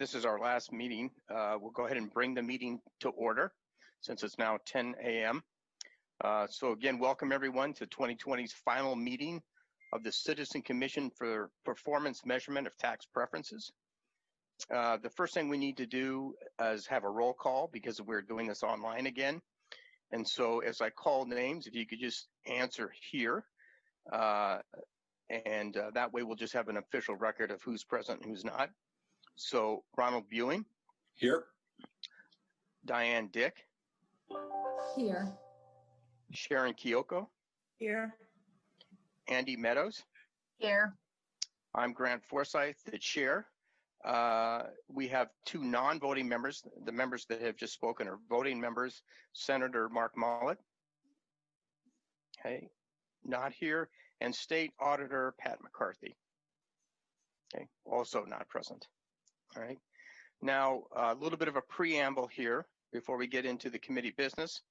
This is our last meeting. We'll go ahead and bring the meeting to order since it's now 10 a.m. So again, welcome everyone to 2020's final meeting of the Citizen Commission for Performance Measurement of Tax Preferences. The first thing we need to do is have a roll call because we're doing this online again. And so as I call names, if you could just answer here, and that way we'll just have an official record of who's present and who's not. So Ronald Bueing. Here. Diane Dick. Here. Sharon Kyoko. Here. Andy Meadows. Here. I'm Grant Forsyth, the chair. We have two non-voting members. The members that have just spoken are voting members. Senator Mark Mullet. Okay, not here. And State Auditor Pat McCarthy. Okay, also not present. All right. Now, a little bit of a preamble here before we get into the committee business.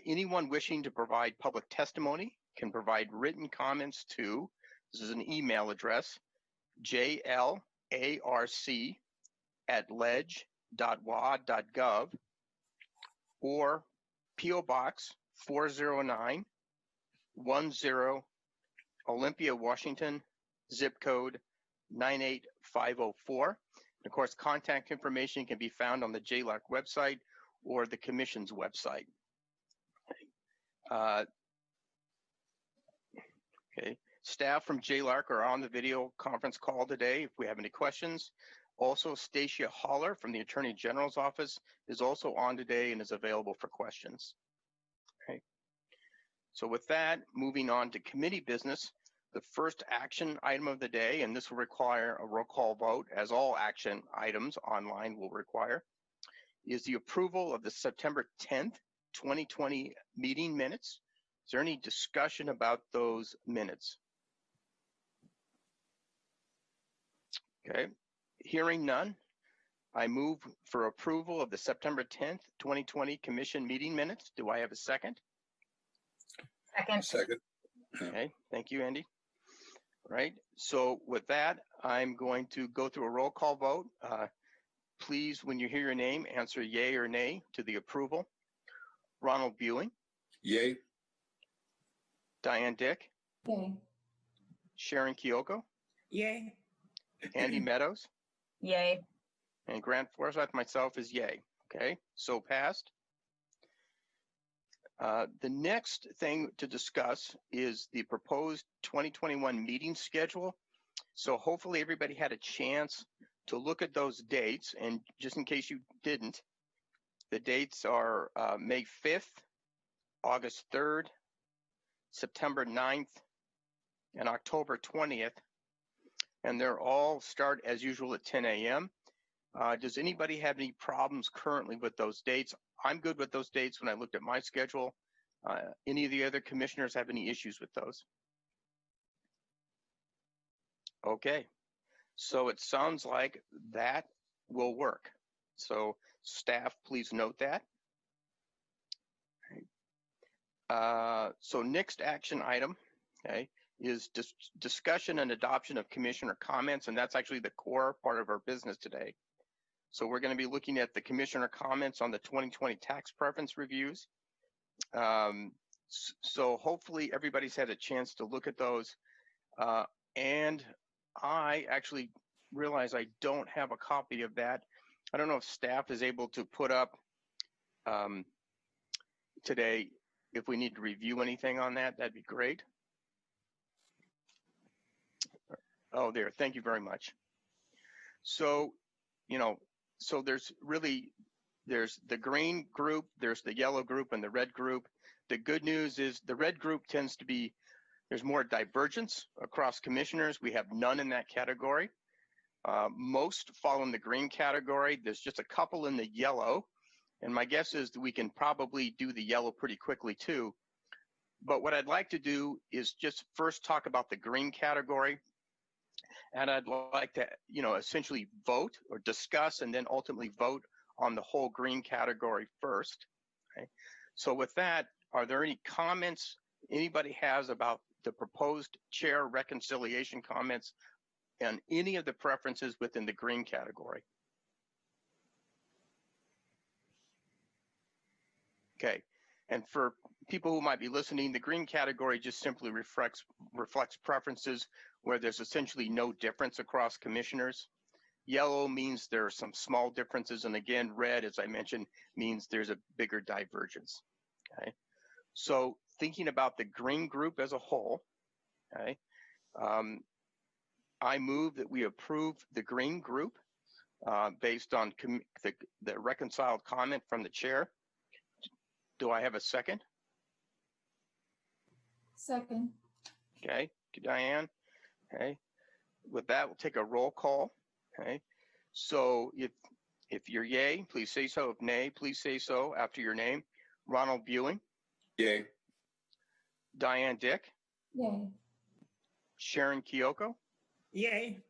Anyone wishing to provide public testimony can provide written comments to, this is an email address, jlarc@ledge.wa.gov or P.O. Box 40910 Olympia, Washington, zip code 98504. Of course, contact information can be found on the JLARC website or the Commission's website. Okay, staff from JLARC are on the video conference call today if we have any questions. Also, Stacia Haller from the Attorney General's office is also on today and is available for questions. Okay. So with that, moving on to committee business, the first action item of the day, and this will require a roll call vote, as all action items online will require, is the approval of the September 10th, 2020 meeting minutes. Is there any discussion about those minutes? Okay, hearing none, I move for approval of the September 10th, 2020 Commission meeting minutes. Do I have a second? Second. Okay, thank you, Andy. Right, so with that, I'm going to go through a roll call vote. Please, when you hear your name, answer yay or nay to the approval. Ronald Bueing. Yay. Diane Dick. Yay. Sharon Kyoko. Yay. Andy Meadows. Yay. And Grant Forsyth, myself, is yay. Okay, so passed. The next thing to discuss is the proposed 2021 meeting schedule. So hopefully everybody had a chance to look at those dates, and just in case you didn't, the dates are May 5th, August 3rd, September 9th, and October 20th, and they're all start as usual at 10 a.m. Does anybody have any problems currently with those dates? I'm good with those dates when I looked at my schedule. Any of the other commissioners have any issues with those? Okay, so it sounds like that will work. So staff, please note that. So next action item, okay, is discussion and adoption of commissioner comments, and that's actually the core part of our business today. So we're going to be looking at the commissioner comments on the 2020 tax preference reviews. So hopefully everybody's had a chance to look at those. And I actually realize I don't have a copy of that. I don't know if staff is able to put up today. If we need to review anything on that, that'd be great. Oh, there, thank you very much. So, so there's the green group, there's the yellow group and the red group. The good news is the red group tends to be, there's more divergence across commissioners. We have none in that category. Most fall in the green category. There's just a couple in the yellow. And my guess is that we can probably do the yellow pretty quickly too. But what I'd like to do is just first talk about the green category. And I'd like to, essentially vote or discuss and then ultimately vote on the whole green category first. Okay. So with that, are there any comments anybody has about the proposed chair reconciliation comments and any of the preferences within the green category? Okay. And for people who might be listening, the green category just simply reflects preferences where there's essentially no difference across commissioners. Yellow means there are some small differences. And again, red, as I mentioned, means there's a bigger divergence. Okay. So thinking about the green group as a whole, okay, I move that we approve the green group based on the reconciled comment from the chair. Do I have a second? Second. Okay, Diane. Okay, with that, we'll take a roll call. Okay, so if you're yay, please say so. If nay, please say so after your name. Ronald Bueling. Yay. Diane Dick. Yay. Sharon Kyoko. Yay.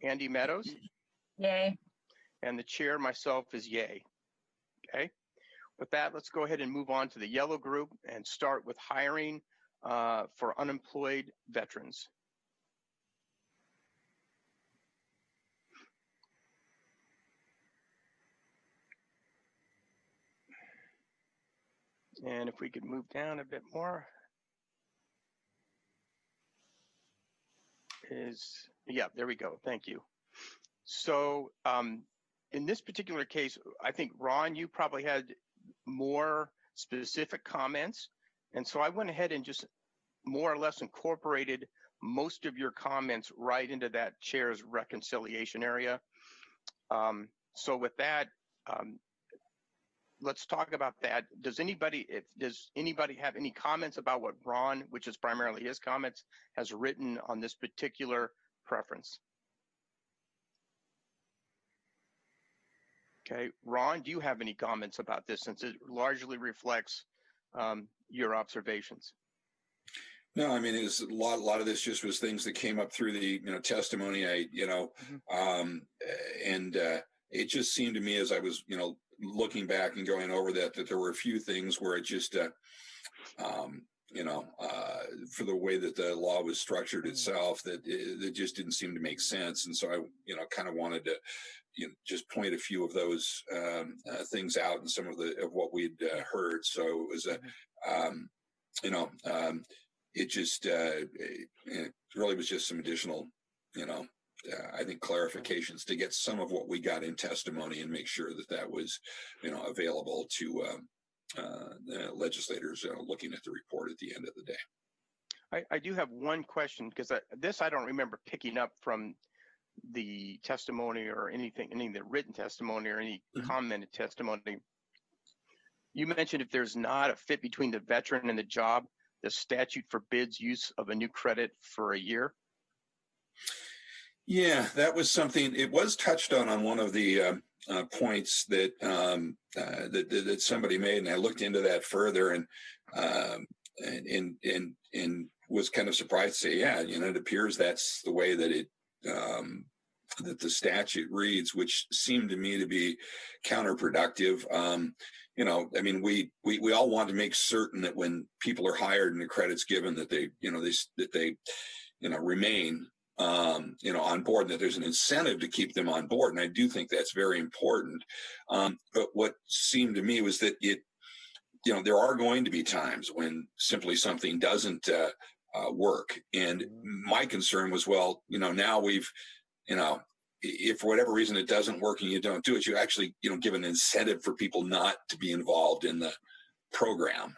Andy Meadows. Yay. And the chair, myself, is yay. Okay. With that, let's go ahead and move on to the yellow group and start with hiring for unemployed veterans. And if we could move down a bit more. Yeah, there we go. Thank you. So in this particular case, I think, Ron, you probably had more specific comments. And so I went ahead and just more or less incorporated most of your comments right into that chair's reconciliation area. So with that, let's talk about that. Does anybody have any comments about what Ron, which is primarily his comments, has written on this particular preference? Okay, Ron, do you have any comments about this since it largely reflects your observations? No, I mean, it's a lot of this just was things that came up through the, testimony. And it just seemed to me as I was, looking back and going over that there were a few things where it just, for the way that the law was structured itself, that it just didn't seem to make sense. And so I, kind of wanted to, just point a few of those things out and some of what we'd heard. So it was it just it really was just some additional, I think clarifications to get some of what we got in testimony and make sure that was, available to legislators looking at the report at the end of the day. I do have one question because I don't remember picking up from the testimony or anything, any of the written testimony or any commented testimony. You mentioned if there's not a fit between the veteran and the job, the statute forbids use of a new credit for a year. Yeah, that was something. It was touched on one of the points that that somebody made, and I looked into that further, and was kind of surprised to say, yeah, it appears that's the way that it that the statute reads, which seemed to me to be counterproductive. I mean, we all want to make certain that when people are hired and the credit's given, that they remain on board, that there's an incentive to keep them on board. And I do think that's very important. But what seemed to me was that there are going to be times when simply something doesn't work. And my concern was, well, now we've, if for whatever reason it doesn't work and you don't do it, you actually, give an incentive for people not to be involved in the program.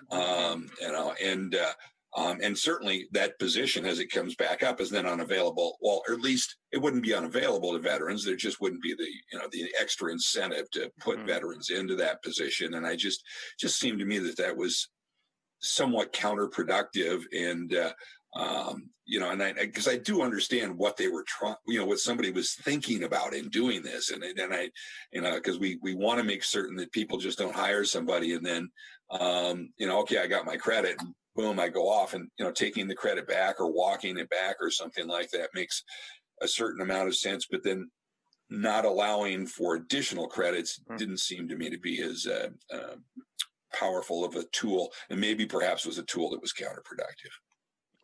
And certainly that position, as it comes back up, is then unavailable. Well, or at least it wouldn't be unavailable to veterans. There just wouldn't be the extra incentive to put veterans into that position. And I just seemed to me that was somewhat counterproductive. And because I do understand what they were trying, what somebody was thinking about in doing this, and I, because we want to make certain that people just don't hire somebody and then, okay, I got my credit, and boom, I go off, and taking the credit back or walking it back or something like that makes a certain amount of sense, but then not allowing for additional credits didn't seem to me to be as powerful of a tool, and maybe perhaps was a tool that was counterproductive.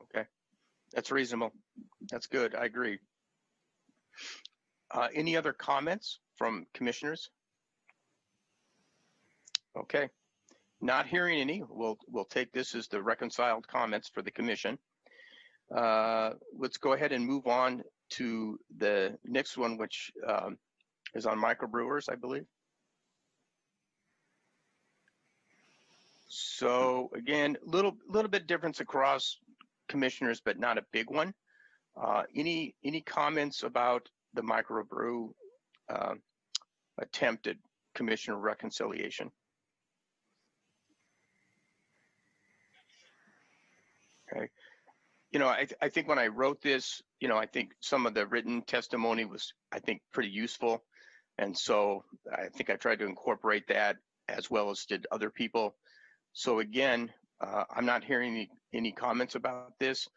Okay, that's reasonable. That's good. I agree. Any other comments from commissioners? Okay. Not hearing any, we'll take this as the reconciled comments for the commission. Let's go ahead and move on to the next one, which is on microbrewers, I believe. So again, little bit difference across commissioners, but not a big one. Any comments about the microbrew attempt at commissioner reconciliation? Okay. You know, I think when I wrote this, you know, I think some of the written testimony was, I think, pretty useful. And so I think I tried to incorporate that as well as did other people. So again, I'm not hearing any comments about this.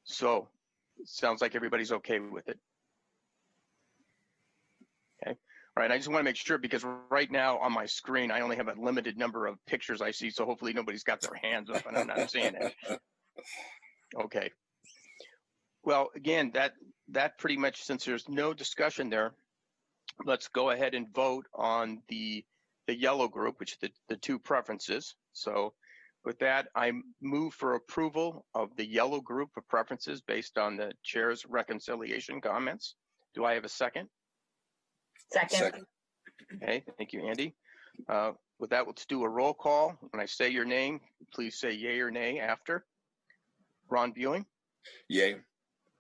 So it sounds like everybody's okay with it. Okay. All right. I just want to make sure, because right now on my screen, I only have a limited number of pictures I see. So hopefully nobody's got their hands up and I'm not seeing it. Okay. Well, again, that pretty much, since there's no discussion there, let's go ahead and vote on the yellow group, which is the two preferences. So with that, I move for approval of the yellow group of preferences based on the chair's reconciliation comments. Do I have a second? Second. Okay, thank you, Andy. With that, let's do a roll call. When I say your name, please say yay or nay after. Ron Buing, Yay.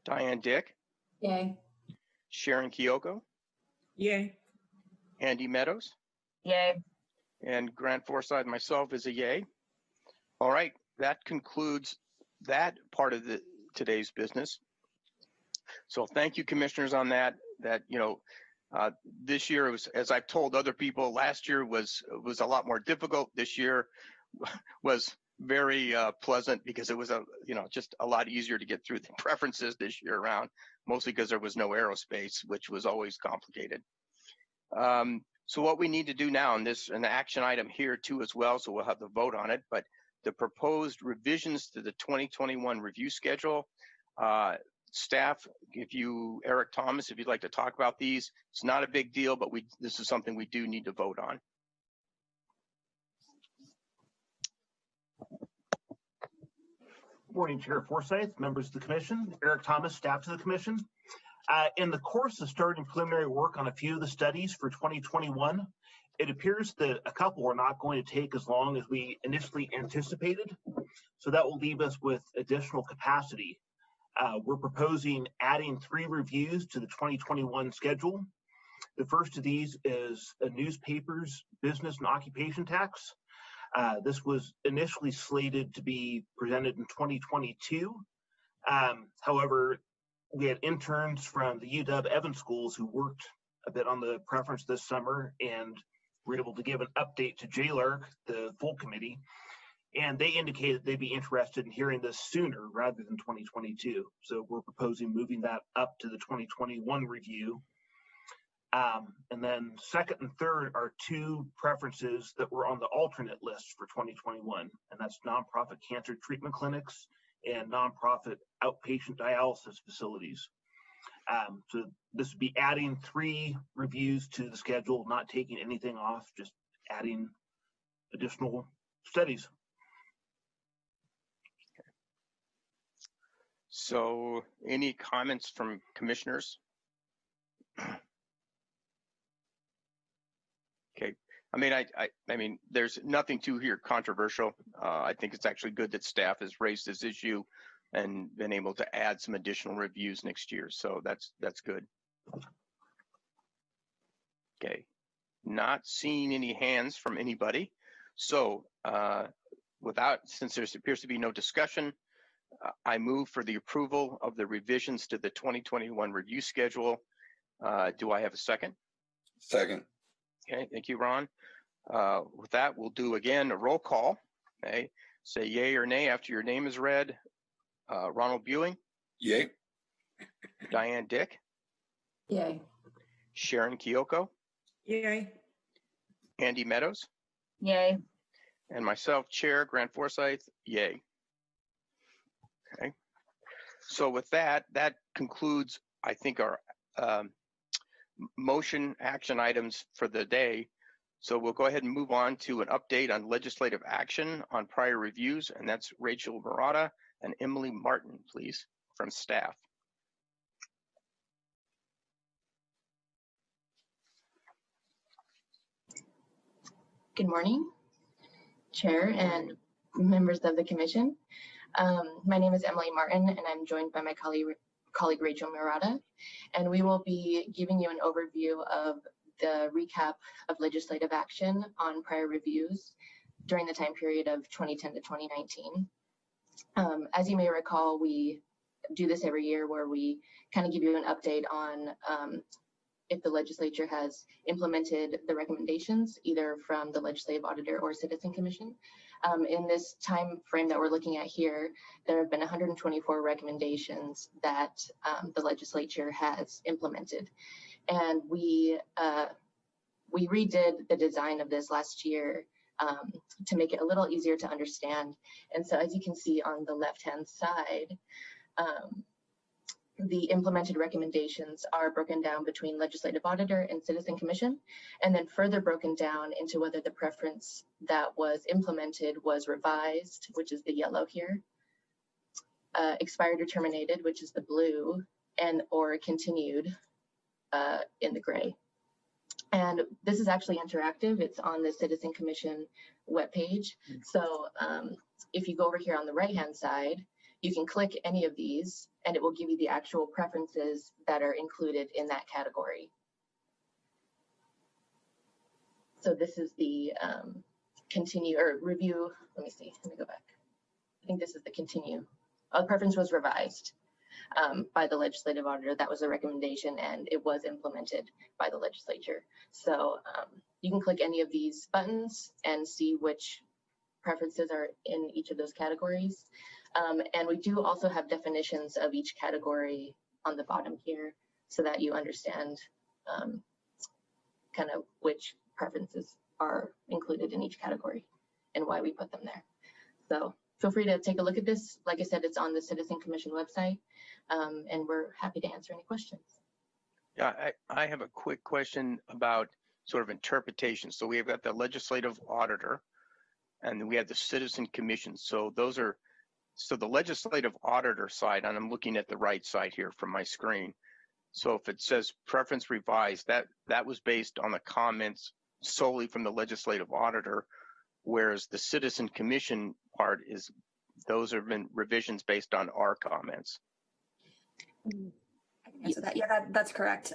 Diane Dick, Yay. Sharon Kyoko, Yay. Andy Meadows, Yay. and Grant Forsythe, myself, is a yay. All right, that concludes that part of today's business. So thank you, commissioners, on that. You know, this year, was, as I've told other people, last year was a lot more difficult. This year was very pleasant, because it was just a lot easier to get through the preferences this year around, mostly because there was no aerospace, which was always complicated. So what we need to do now, and this an action item here too as well, so we'll have the vote on it, but the proposed revisions to the 2021 review schedule. Staff, Eric Thomas, if you'd like to talk about these, it's not a big deal, but this is something we do need to vote on. Morning, Chair Forsythe, members of the commission, Eric Thomas, staff to the commission. In the course of starting preliminary work on a few of the studies for 2021, it appears that a couple are not going to take as long as we initially anticipated. So that will leave us with additional capacity. We're proposing adding 3 reviews to the 2021 schedule. The first of these is a newspaper's business and occupation tax. This was initially slated to be presented in 2022. However, we had interns from the UW Evans schools who worked a bit on the preference this summer and were able to give an update to JLARC, the full committee, and they indicated they'd be interested in hearing this sooner rather than 2022. So we're proposing moving that up to the 2021 review. And then second and third are 2 preferences that were on the alternate list for 2021, and that's nonprofit cancer treatment clinics and nonprofit outpatient dialysis facilities. So this would be adding 3 reviews to the schedule, not taking anything off, just adding additional studies. So any comments from commissioners? Okay. I mean, there's nothing too here controversial. I think it's actually good that staff has raised this issue and been able to add some additional reviews next year. So that's good. Okay. Not seeing any hands from anybody. So since there appears to be no discussion, I move for the approval of the revisions to the 2021 review schedule. Do I have a second? Second. Okay, thank you, Ron. With that, we'll do again a roll call. Okay, say yay or nay after your name is read. Ronald Buing, Yay. Diane Dick, Yay. Sharon Kyoko, Yay. Andy Meadows, Yay. and myself, Chair Grant Forsythe, yay. Okay, so with that concludes, I think, our motion action items for the day. So we'll go ahead and move on to an update on legislative action on prior reviews, and that's Rachel Murata and Emily Martin, please, from staff. Good morning, Chair and members of the Commission. My name is Emily Martin, and I'm joined by my colleague Rachel Murata, and we will be giving you an overview of the recap of legislative action on prior reviews during the time period of 2010 to 2019. As you may recall, we do this every year where we kind of give you an update on if the legislature has implemented the recommendations either from the legislative auditor or citizen commission. In this time frame that we're looking at here, there have been 124 recommendations that the legislature has implemented. And we redid the design of this last year to make it a little easier to understand. And so as you can see on the left-hand side, the implemented recommendations are broken down between legislative auditor and citizen commission, and then further broken down into whether the preference that was implemented was revised, which is the yellow here, expired or terminated, which is the blue, and or continued in the gray. And this is actually interactive. It's on the Citizen Commission webpage. So if you go over here on the right-hand side, you can click any of these and it will give you the actual preferences that are included in that category. So this is the continue or review. Let me see, let me go back. I think this is the continue. Preference was revised by the legislative auditor. That was a recommendation and it was implemented by the legislature. So you can click any of these buttons and see which preferences are in each of those categories. And we do also have definitions of each category on the bottom here so that you understand kind of which preferences are included in each category and why we put them there. So feel free to take a look at this. Like I said, it's on the Citizen Commission website, and we're happy to answer any questions. Yeah, I have a quick question about sort of interpretation. So we have got the legislative auditor and then we have the Citizen Commission. So those are, so the legislative auditor side, and I'm looking at the right side here from my screen. So if it says preference revised, that was based on the comments solely from the legislative auditor, whereas the Citizen Commission part is, those have been revisions based on our comments. I can answer that. Yeah, that's correct.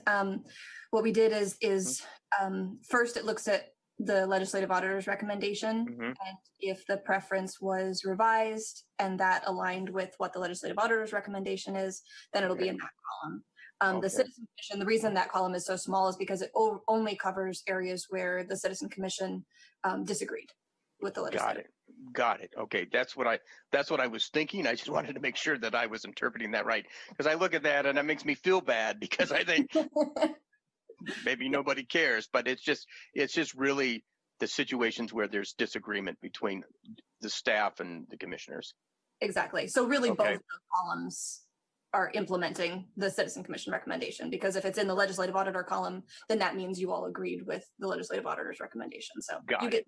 What we did is first it looks at the legislative auditor's recommendation, and if the preference was revised and that aligned with what the legislative auditor's recommendation is, then it'll be in that column. The Citizen Commission, the reason that column is so small is because it only covers areas where the Citizen Commission disagreed with the legislative. Got it. Okay, that's what I was thinking. I just wanted to make sure that I was interpreting that right, because I look at that and that makes me feel bad because I think maybe nobody cares, but it's just really the situations where there's disagreement between the staff and the commissioners. Exactly. So really both of the columns are implementing the Citizen Commission recommendation, because if it's in the legislative auditor column, then that means you all agreed with the legislative auditor's recommendation. So you get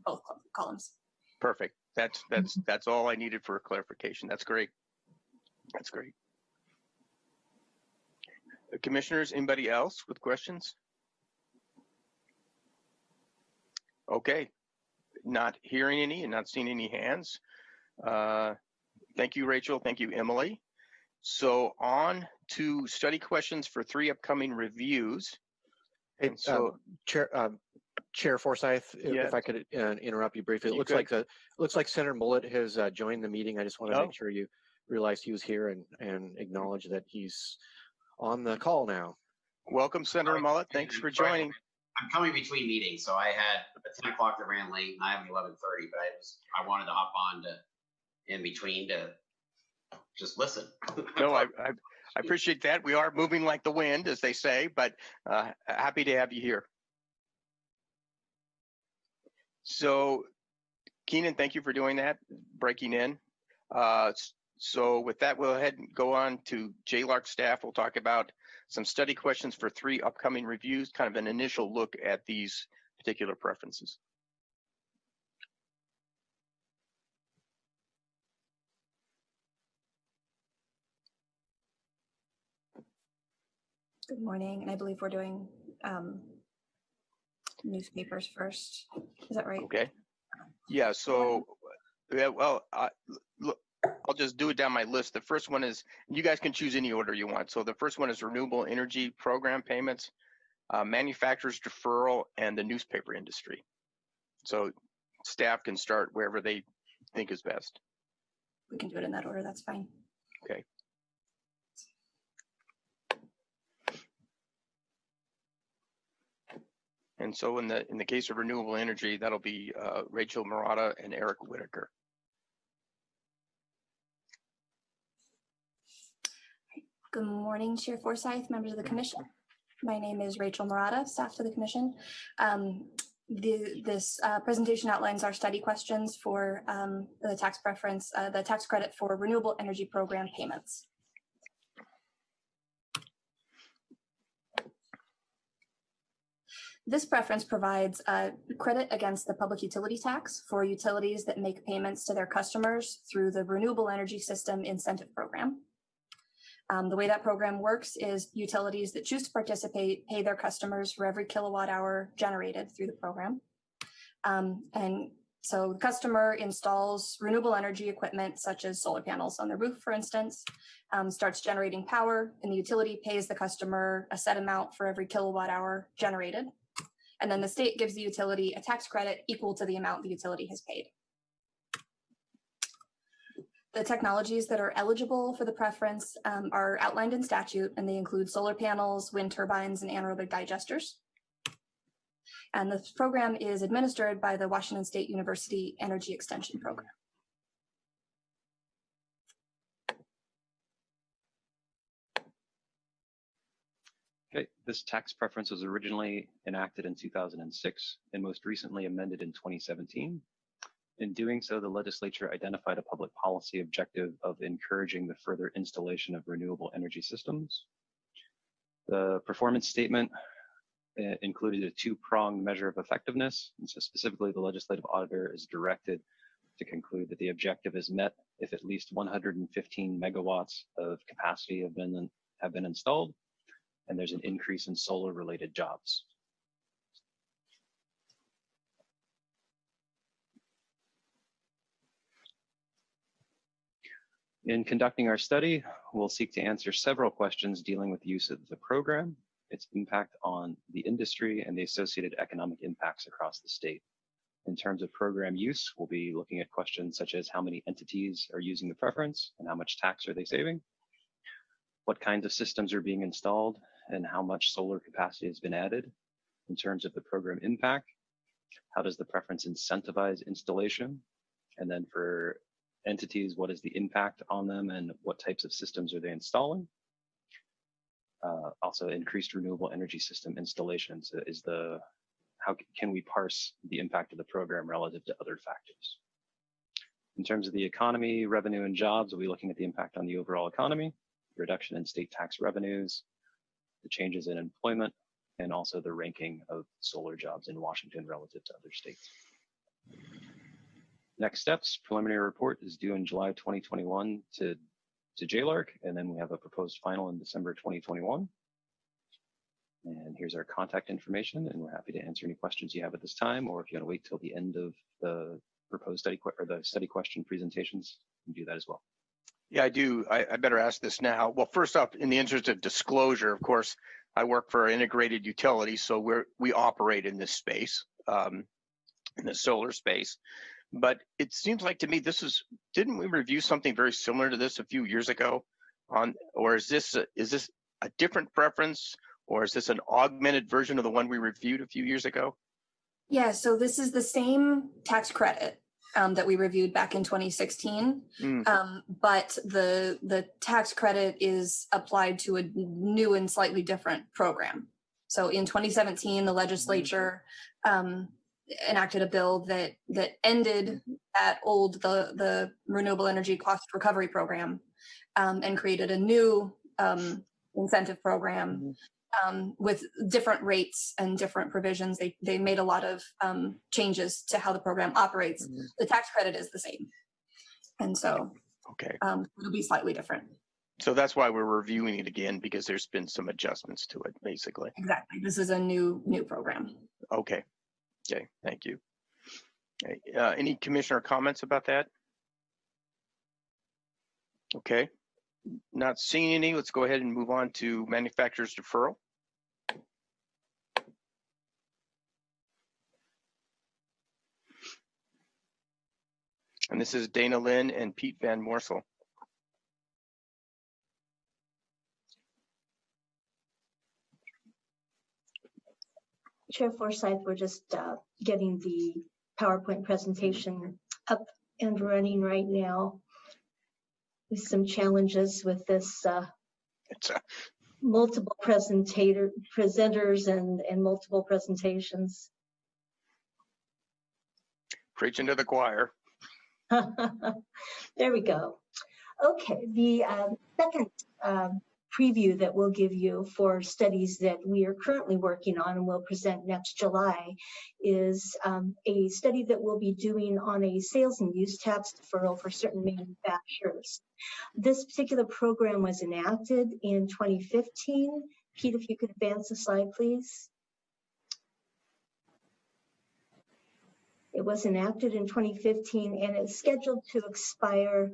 both columns. Perfect. That's all I needed for clarification. That's great. That's great. Commissioners, anybody else with questions? Okay, not hearing any and not seeing any hands. Thank you, Rachel. Thank you, Emily. So on to study questions for 3 upcoming reviews. Hey, so, Chair Forsyth, yes. if I could interrupt you briefly. It looks like Senator Mullet has joined the meeting. I just want to make sure you realized he was here and acknowledge that he's on the call now. Welcome, Senator Mullet. Thanks for joining. I'm coming between meetings, so I had a 10 o'clock that ran late, and I have an 11:30. But I wanted to hop on in between to just listen. No, I appreciate that. We are moving like the wind, as they say, but happy to have you here. So, Keenan, thank you for doing that, breaking in. So with that, we'll head and go on to JLARC staff. We'll talk about some study questions for 3 upcoming reviews, kind of an initial look at these particular preferences. Good morning, and I believe we're doing newspapers first. Is that right? Okay. Yeah. So, yeah. Well, look, I'll just do it down my list. The first one is, you guys can choose any order you want. So the first one is renewable energy program payments, manufacturers deferral, and the newspaper industry. So staff can start wherever they think is best. We can do it in that order. That's fine. Okay. And so in the case of renewable energy, that'll be Rachel Murata and Eric Whitaker. Good morning, Chair Forsyth, members of the commission. My name is Rachel Murata, staff to the commission. This presentation outlines our study questions for the tax preference, the tax credit for renewable energy program payments. This preference provides credit against the public utility tax for utilities that make payments to their customers through the Renewable Energy System Incentive Program. The way that program works is utilities that choose to participate pay their customers for every kilowatt hour generated through the program. And so the customer installs renewable energy equipment such as solar panels on the roof, for instance, starts generating power, and the utility pays the customer a set amount for every kilowatt hour generated. And then the state gives the utility a tax credit equal to the amount the utility has paid. The technologies that are eligible for the preference are outlined in statute, and they include solar panels, wind turbines, and anaerobic digesters. And this program is administered by the Washington State University Energy Extension Program. Okay, this tax preference was originally enacted in 2006 and most recently amended in 2017. In doing so, the legislature identified a public policy objective of encouraging the further installation of renewable energy systems. The performance statement included a two-pronged measure of effectiveness. And so specifically, the legislative auditor is directed to conclude that the objective is met if at least 115 megawatts of capacity have been installed, and there's an increase in solar-related jobs. In conducting our study, we'll seek to answer several questions dealing with the use of the program, its impact on the industry, and the associated economic impacts across the state. In terms of program use, we'll be looking at questions such as how many entities are using the preference and how much tax are they saving, what kinds of systems are being installed, and how much solar capacity has been added. In terms of the program impact, how does the preference incentivize installation? And then for entities, what is the impact on them and what types of systems are they installing? Also increased renewable energy system installations how can we parse the impact of the program relative to other factors? In terms of the economy, revenue, and jobs, we'll be looking at the impact on the overall economy, reduction in state tax revenues, the changes in employment, and also the ranking of solar jobs in Washington relative to other states. Next steps, preliminary report is due in July 2021 to JLARC, and then we have a proposed final in December 2021. And here's our contact information, and we're happy to answer any questions you have at this time, or if you want to wait till the end of the proposed study or the study question presentations, you can do that as well. Yeah, I do. I better ask this now. Well, first off, in the interest of disclosure, of course, I work for integrated utilities, so we operate in this space, in the solar space. But it seems like to me didn't we review something very similar to this a few years ago? Or is this a different preference, or is this an augmented version of the one we reviewed a few years ago? Yeah, so this is the same tax credit that we reviewed back in 2016, but the tax credit is applied to a new and slightly different program. So in 2017, the legislature enacted a bill that ended the renewable energy cost recovery program and created a new incentive program with different rates and different provisions. They made a lot of changes to how the program operates. The tax credit is the same. And so Okay. it'll be slightly different. So that's why we're reviewing it again, because there's been some adjustments to it, basically. Exactly. This is a new program. Okay. Okay. Thank you. Okay. Any commissioner comments about that? Okay. Not seeing any. Let's go ahead and move on to manufacturer's deferral. And this is Dana Lynn and Pete Van Morsel. Chair Forsyth, we're just getting the PowerPoint presentation up and running right now. There's some challenges with this multiple presenters and multiple presentations. Preaching to the choir. There we go. Okay, the second preview that we'll give you for studies that we are currently working on and will present next July is a study that we'll be doing on a sales and use tax deferral for certain manufacturers. This particular program was enacted in 2015. Pete, if you could advance the slide, please. It was enacted in 2015 and it's scheduled to expire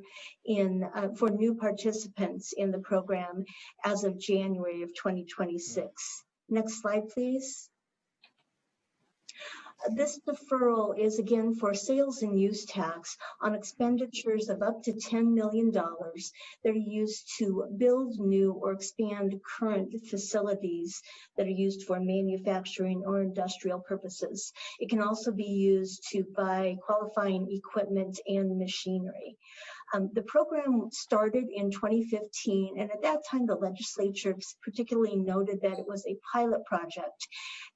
for new participants in the program as of January of 2026. Next slide, please. This deferral is again for sales and use tax on expenditures of up to $10 million that are used to build new or expand current facilities that are used for manufacturing or industrial purposes. It can also be used to buy qualifying equipment and machinery. The program started in 2015, and at that time, the legislature particularly noted that it was a pilot project,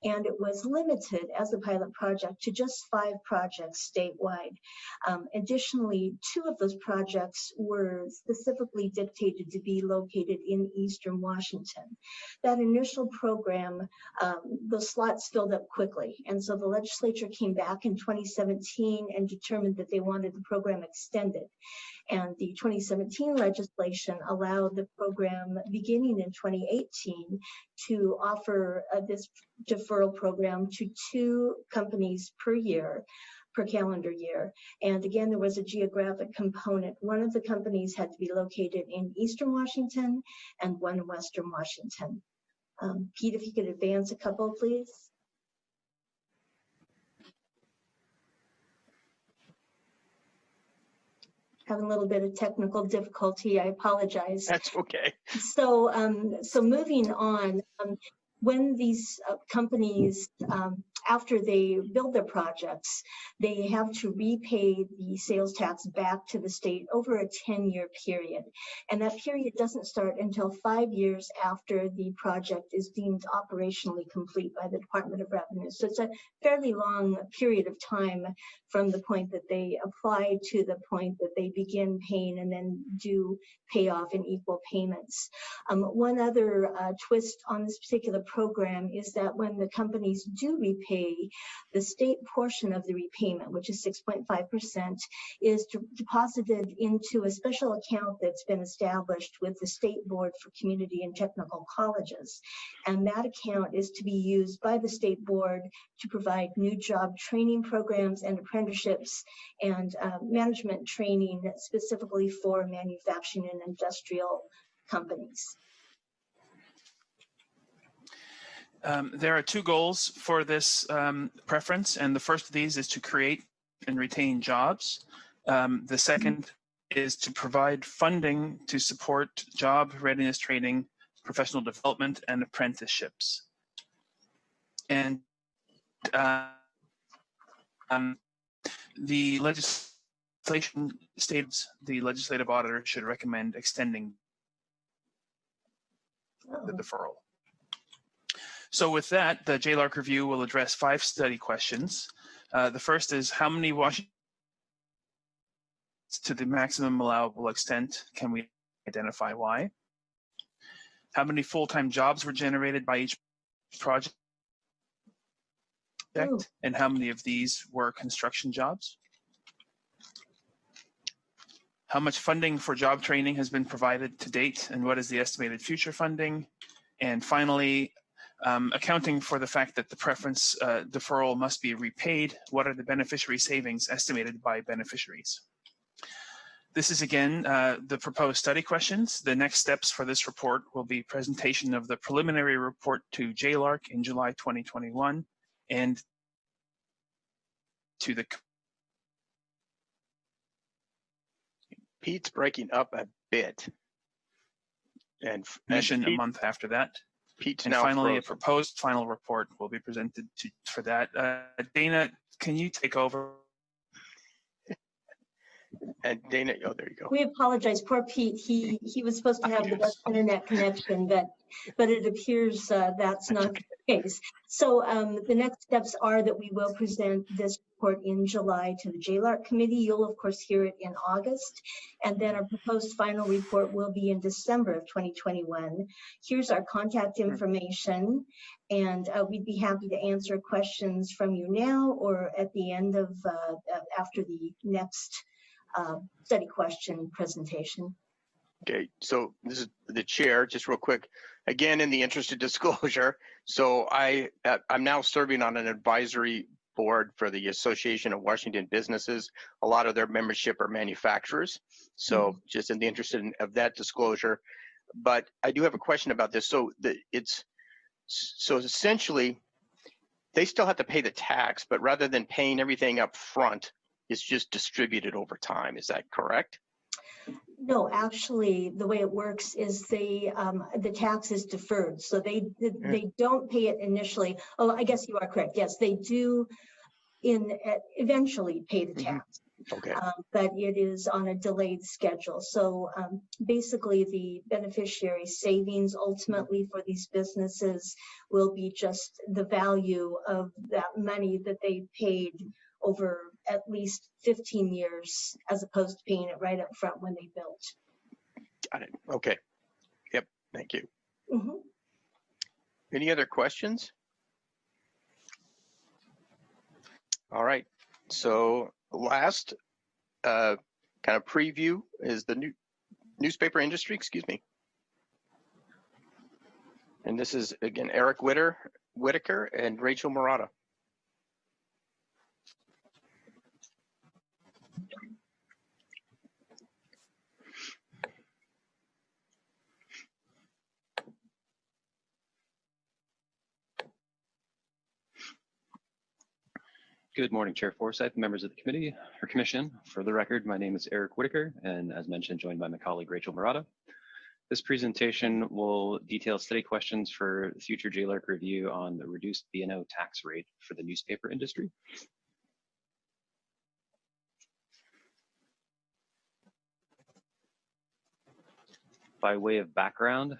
and it was limited as a pilot project to just 5 projects statewide. Additionally, 2 of those projects were specifically dictated to be located in Eastern Washington. That initial program, the slots filled up quickly, and so the legislature came back in 2017 and determined that they wanted the program extended. And the 2017 legislation allowed the program beginning in 2018 to offer this deferral program to 2 companies per year, per calendar year. And again, there was a geographic component. One of the companies had to be located in Eastern Washington and one in Western Washington. Pete, if you could advance a couple, please. Having a little bit of technical difficulty, I apologize. That's okay. So, so moving on, when these companies, after they build their projects, they have to repay the sales tax back to the state over a 10-year period. And that period doesn't start until 5 years after the project is deemed operationally complete by the Department of Revenue. So it's a fairly long period of time from the point that they apply to the point that they begin paying and then do pay off in equal payments. One other twist on this particular program is that when the companies do repay, the state portion of the repayment, which is 6.5%, is deposited into a special account that's been established with the State Board for Community and Technical Colleges. And that account is to be used by the State Board to provide new job training programs and apprenticeships and management training specifically for manufacturing and industrial companies. There are 2 goals for this preference, and the first of these is to create and retain jobs. The second is to provide funding to support job readiness training, professional development, and apprenticeships. And the legislation states the legislative auditor should recommend extending the deferral. So with that, the JLARC review will address 5 study questions. The first is, how many Washington to the maximum allowable extent can we identify why? how many full-time jobs were generated by each project, Ooh. and how many of these were construction jobs? How much funding for job training has been provided to date, and what is the estimated future funding? And finally, accounting for the fact that the preference deferral must be repaid, what are the beneficiary savings estimated by beneficiaries? This is again the proposed study questions. The next steps for this report will be presentation of the preliminary report to JLARC in July 2021 and to the Pete's breaking up a bit. And commission a Pete, month after that. Pete's And now finally, frozen. a proposed final report will be presented for that. Dana, can you take over? And Dana, oh, there you go. We apologize, poor Pete. He was supposed to have the best internet connection, but it appears that's not the case. So the next steps are that we will present this report in July to the JLARC committee. You'll of course hear it in August, and then our proposed final report will be in December of 2021. Here's our contact information, and we'd be happy to answer questions from you now or at the end of after the next study question presentation. Okay, so this is the chair, just real quick. Again, in the interest of disclosure, so I'm now serving on an advisory board for the Association of Washington Businesses. A lot of their membership are manufacturers. So just in the interest of that disclosure, but I do have a question about this. So so essentially, they still have to pay the tax, but rather than paying everything up front, it's just distributed over time. Is that correct? No, actually, the way it works is the tax is deferred, so they don't pay it initially. Oh, I guess you are correct. Yes, they do eventually pay the tax. Okay. But it is on a delayed schedule. So basically, the beneficiary savings ultimately for these businesses will be just the value of that money that they paid over at least 15 years, as opposed to paying it right up front when they built. Got it. Okay. Yep. Thank you. Mm-hmm. Any other questions? All right. So last kind of preview is the newspaper industry, excuse me. And this is, again, Eric Whitaker and Rachel Murata. Good morning, Chair Forsyth, members of the committee or commission. For the record, my name is Eric Whitaker, and as mentioned, joined by my colleague Rachel Murata. This presentation will detail study questions for future JLARC review on the reduced B&O tax rate for the newspaper industry. By way of background,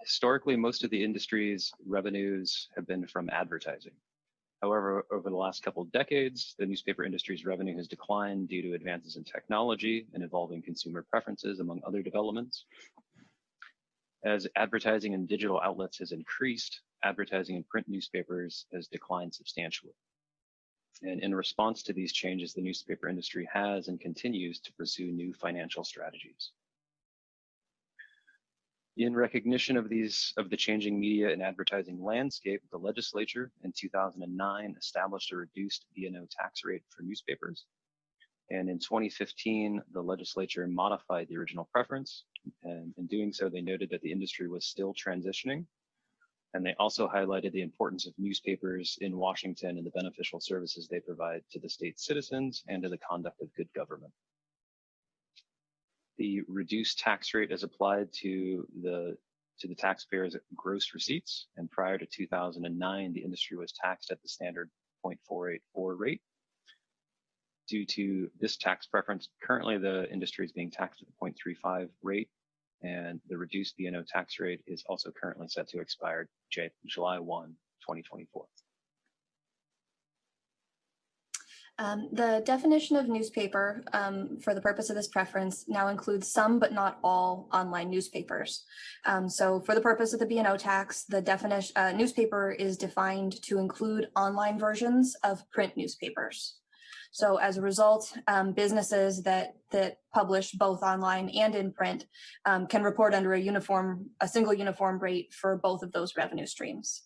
historically, most of the industry's revenues have been from advertising. However, over the last couple of decades, the newspaper industry's revenue has declined due to advances in technology and evolving consumer preferences, among other developments. As advertising in digital outlets has increased, advertising in print newspapers has declined substantially. And in response to these changes, the newspaper industry has and continues to pursue new financial strategies. In recognition of the changing media and advertising landscape, the legislature in 2009 established a reduced B&O tax rate for newspapers. And in 2015, the legislature modified the original preference. And in doing so, they noted that the industry was still transitioning. And they also highlighted the importance of newspapers in Washington and the beneficial services they provide to the state's citizens and to the conduct of good government. The reduced tax rate is applied to the taxpayer's gross receipts, and prior to 2009, the industry was taxed at the standard 0.484 rate. Due to this tax preference, currently the industry is being taxed at the 0.35 rate, and the reduced B&O tax rate is also currently set to expire July 1, 2024. The definition of newspaper for the purpose of this preference now includes some but not all online newspapers. So for the purpose of the B&O tax, the definition newspaper is defined to include online versions of print newspapers. So as a result, businesses that publish both online and in print can report under a single uniform rate for both of those revenue streams.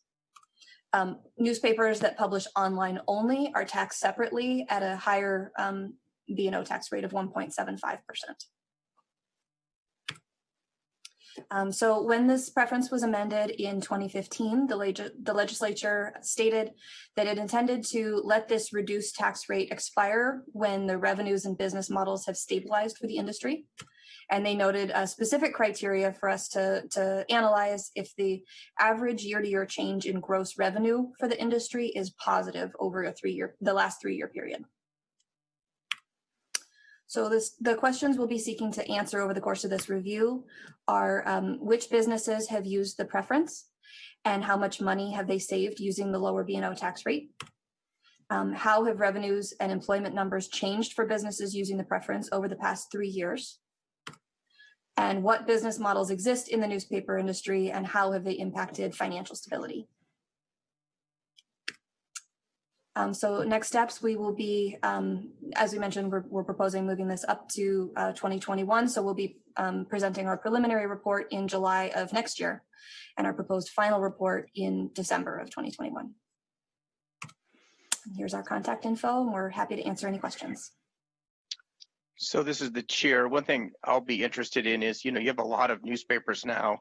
Newspapers that publish online only are taxed separately at a higher B&O tax rate of 1.75%. So when this preference was amended in 2015, the legislature stated that it intended to let this reduced tax rate expire when the revenues and business models have stabilized for the industry. And they noted specific criteria for us to analyze if the average year-to-year change in gross revenue for the industry is positive over the last 3-year period. So the questions we'll be seeking to answer over the course of this review are which businesses have used the preference and how much money have they saved using the lower B&O tax rate? How have revenues and employment numbers changed for businesses using the preference over the past 3 years? And what business models exist in the newspaper industry and how have they impacted financial stability? So next steps, we will be, as we mentioned, we're proposing moving this up to 2021. So we'll be presenting our preliminary report in July of next year and our proposed final report in December of 2021. And here's our contact info, and we're happy to answer any questions. So this is the chair. One thing I'll be interested in is, you have a lot of newspapers now.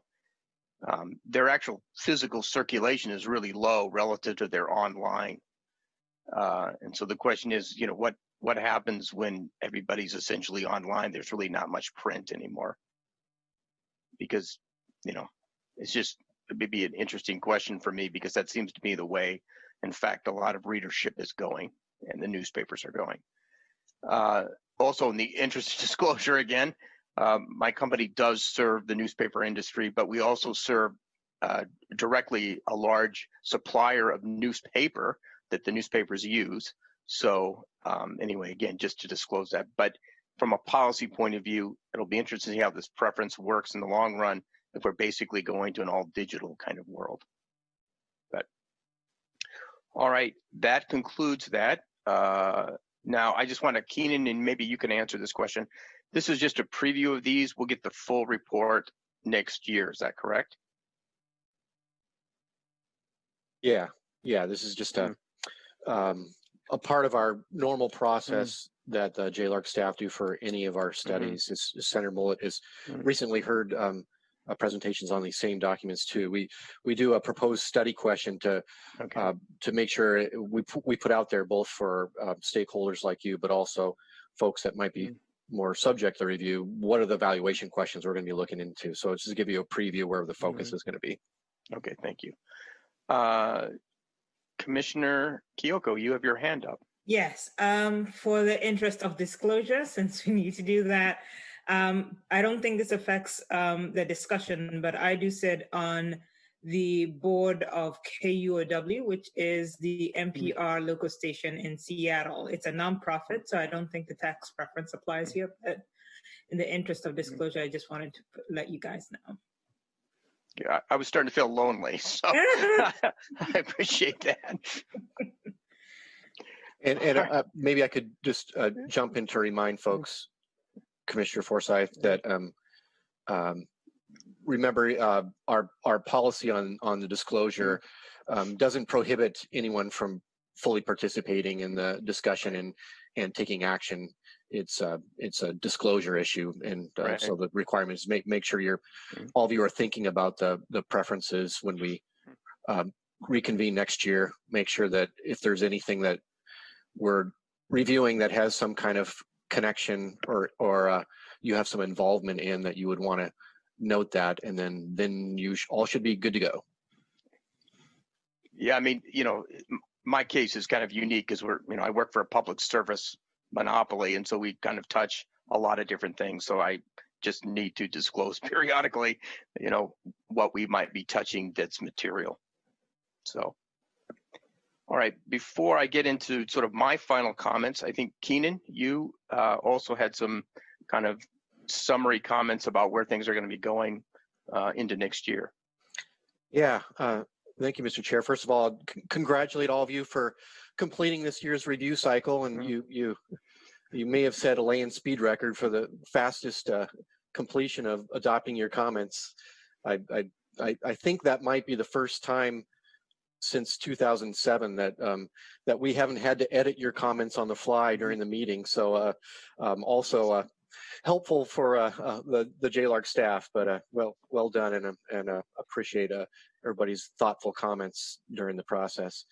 Their actual physical circulation is really low relative to their online. And so the question is, what happens when everybody's essentially online? There's really not much print anymore. Because, it's just maybe an interesting question for me because that seems to be the way, in fact, a lot of readership is going and the newspapers are going. Also, in the interest of disclosure again, my company does serve the newspaper industry, but we also serve directly a large supplier of newspaper that the newspapers use. So anyway, again, just to disclose that. But from a policy point of view, it'll be interesting to see how this preference works in the long run if we're basically going to an all digital kind of world. But all right, that concludes that. Now, I just want to, Keenan, and maybe you can answer this question. This is just a preview of these. We'll get the full report next year. Is that correct? Yeah. This is just a part of our normal process that the JLARC staff do for any of our studies. Senator Mullet has recently heard presentations on these same documents too. We do a proposed study question to make sure we put out there both for stakeholders like you, but also folks that might be more subject to review. What are the evaluation questions we're going to be looking into? So it's just to give you a preview where the focus is going to be. Okay, thank you. Commissioner Kyoko, you have your hand up. Yes, for the interest of disclosure, since we need to do that, I don't think this affects the discussion, but I do sit on the board of KUOW, which is the NPR local station in Seattle. It's a nonprofit, so I don't think the tax preference applies here, but in the interest of disclosure, I just wanted to let you guys know. Yeah, I was starting to feel lonely, so I appreciate that. And maybe I could just jump in to remind folks, Commissioner Forsyth, that remember our policy on the disclosure doesn't prohibit anyone from fully participating in the discussion and taking action. It's a disclosure issue, and so the requirement is make sure all of you are thinking about the preferences when we reconvene next year. Make sure that if there's anything that we're reviewing that has some kind of connection or you have some involvement in, that you would want to note that, and then you all should be good to go. Yeah, I mean, my case is kind of unique because I work for a public service monopoly, and so we kind of touch a lot of different things. So I just need to disclose periodically, what we might be touching that's material. So, All right, before I get into sort of my final comments, I think Keenan, you also had some kind of summary comments about where things are going to be going into next year. Yeah, thank you, Mr. Chair. First of all, congratulate all of you for completing this year's review cycle, and you may have set a land speed record for the fastest completion of adopting your comments. I think that might be the first time since 2007 that that we haven't had to edit your comments on the fly during the meeting. So also helpful for the JLARC staff, but well done, and appreciate everybody's thoughtful comments during the process.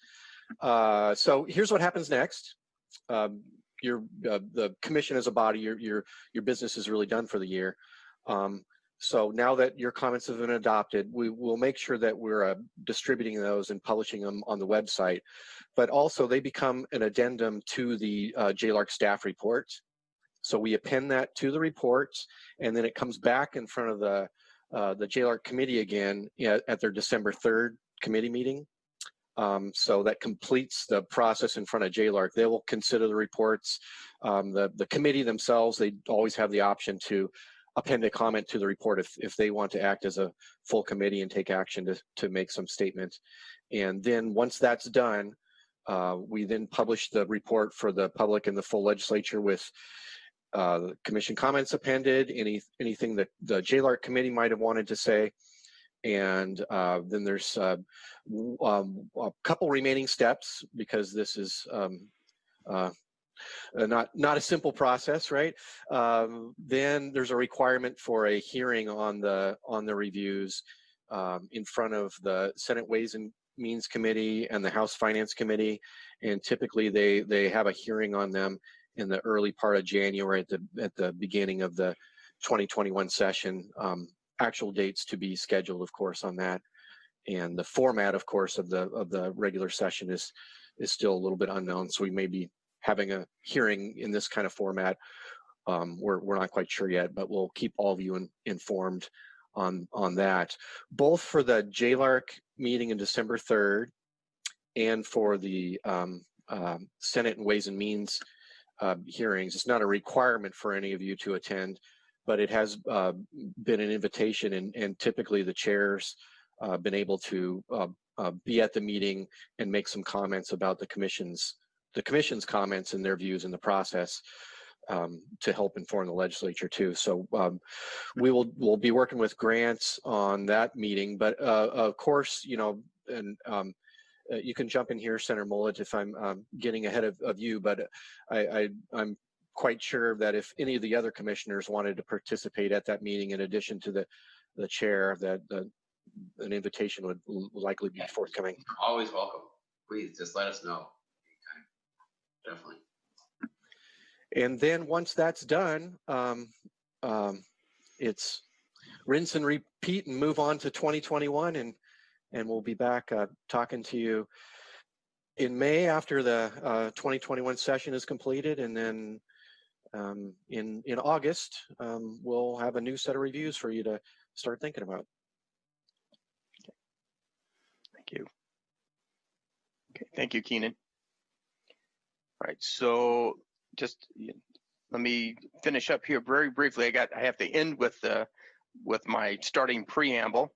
So here's what happens next. The commission as a body, your business is really done for the year. So now that your comments have been adopted, we will make sure that we're distributing those and publishing them on the website, but also they become an addendum to the JLARC staff report. So we append that to the reports, and then it comes back in front of the JLARC committee again at their December 3rd committee meeting. So that completes the process in front of JLARC. They will consider the reports. The committee themselves, they always have the option to append a comment to the report if they want to act as a full committee and take action to make some statement. And then once that's done, we then publish the report for the public and the full legislature with the commission comments appended, anything that the JLARC committee might have wanted to say. And then there's a couple remaining steps, because this is not a simple process, right? Then there's a requirement for a hearing on the reviews in front of the Senate Ways and Means Committee and the House Finance Committee, and typically they have a hearing on them in the early part of January at the beginning of the 2021 session. Actual dates to be scheduled, of course, on that, and the format, of course, of the regular session is still a little bit unknown. So we may be having a hearing in this kind of format. We're not quite sure yet, but we'll keep all of you informed on that, both for the JLARC meeting in December 3rd and for the Senate and Ways and Means hearings. It's not a requirement for any of you to attend, but it has been an invitation, and typically the chairs been able to be at the meeting and make some comments about the commission's comments and their views in the process to help inform the legislature too. So we'll be working with Grants on that meeting, but of course, and you can jump in here, Senator Mullet, if I'm getting ahead of you, but I'm quite sure that if any of the other commissioners wanted to participate at that meeting, in addition to the chair, that an invitation would likely be forthcoming. Always welcome. Please just let us know. Definitely. And then once that's done, it's rinse and repeat and move on to 2021, and we'll be back talking to you in May after the 2021 session is completed, and then in August we'll have a new set of reviews for you to start thinking about. Thank you. Okay, thank you, Keenan. All right, so just let me finish up here very briefly. I have to end with my starting preamble.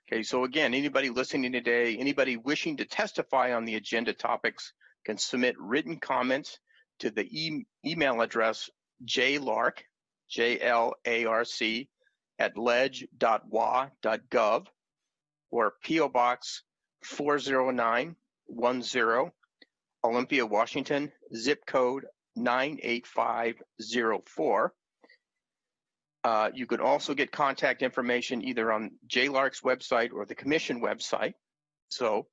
Okay, so again, anybody listening today, anybody wishing to testify on the agenda topics can submit written comments to the email address jlarc, JLARC, @ledge.wa.gov, or P.O. Box 40910, Olympia, Washington, zip code 98504. You could also get contact information either on JLARC's website or the commission website. So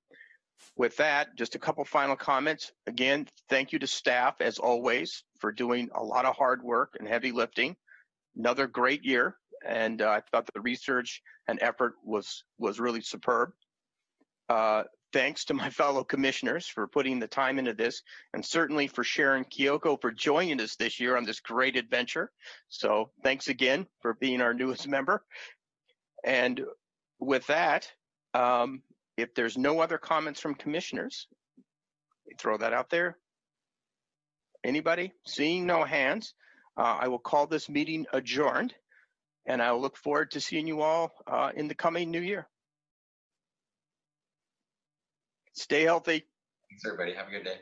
with that, just a couple final comments. Again, thank you to staff, as always, for doing a lot of hard work and heavy lifting. Another great year, and I thought the research and effort was really superb. Thanks to my fellow commissioners for putting the time into this, and certainly for Sharon Kyoko for joining us this year on this great adventure. So thanks again for being our newest member. And with that, if there's no other comments from commissioners, Throw that out there. Anybody? Seeing no hands, I will call this meeting adjourned, and I will look forward to seeing you all in the coming new year. Stay healthy. Thanks, everybody. Have a good day.